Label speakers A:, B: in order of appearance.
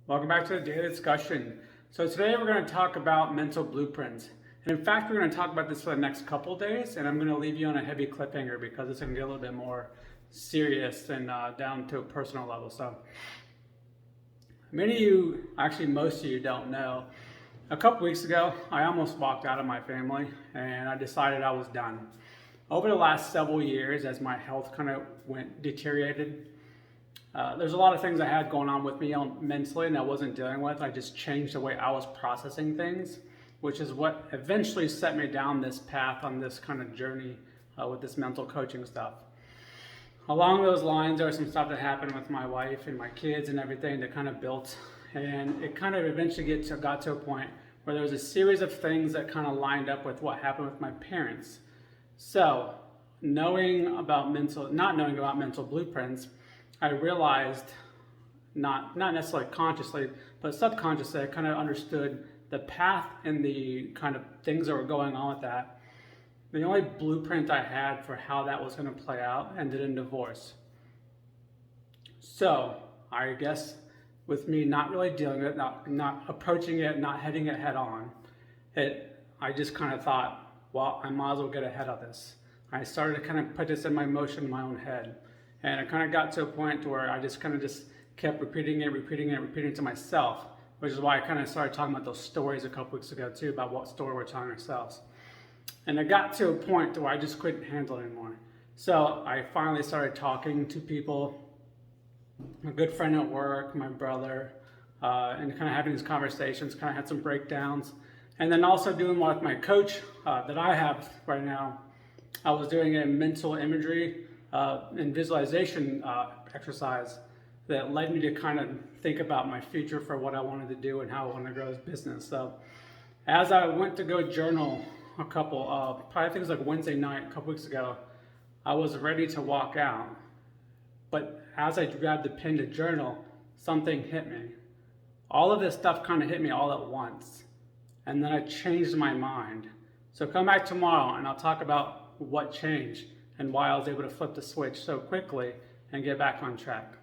A: Welcome back to the daily discussion. So today we're going to talk about mental blueprints. And in fact, we're going to talk about this for the next couple of days, and I'm going to leave you on a heavy cliffhanger because it's going to get a little bit more serious and down to a personal level. So many of you, actually most of you don't know, a couple weeks ago, I almost walked out of my family and I decided I was done. Over the last several years, as my health kind of deteriorated, there's a lot of things I had going on with me mentally and I wasn't dealing with. I just changed the way I was processing things, which is what eventually set me down this path on this kind of journey with this mental coaching stuff. Along those lines, there was some stuff that happened with my wife and my kids and everything that kind of built, and it kind of eventually got to a point where there was a series of things that kind of lined up with what happened with my parents. So, not knowing about mental blueprints, I realized, not necessarily consciously, but subconsciously, I kind of understood the path and the kind of things that were going on with that. The only blueprint I had for how that was going to play out ended in divorce. So, I guess with me not really dealing with it, not approaching it, not heading it head on, I just kind of thought, well, I might as well get ahead of this. I started to kind of put this in my motion in my own head. And it kind of got to a point where I just kept repeating it to myself, which is why I kind of started talking about those stories a couple weeks ago too, about what story we're telling ourselves. And it got to a point where I just couldn't handle it anymore. So I finally started talking to people, a good friend at work, my brother, and kind of having these conversations, kind of had some breakdowns. And then also doing one with my coach that I have right now. I was doing a mental imagery and visualization exercise that led me to kind of think about my future for what I wanted to do and how I wanted to grow this business. So as I went to go journal probably I think it was like Wednesday night, a couple weeks ago, I was ready to walk out. But as I grabbed the pen to journal, something hit me. All of this stuff kind of hit me all at once. And then I changed my mind. So come back tomorrow and I'll talk about what changed and why I was able to flip the switch so quickly and get back on track.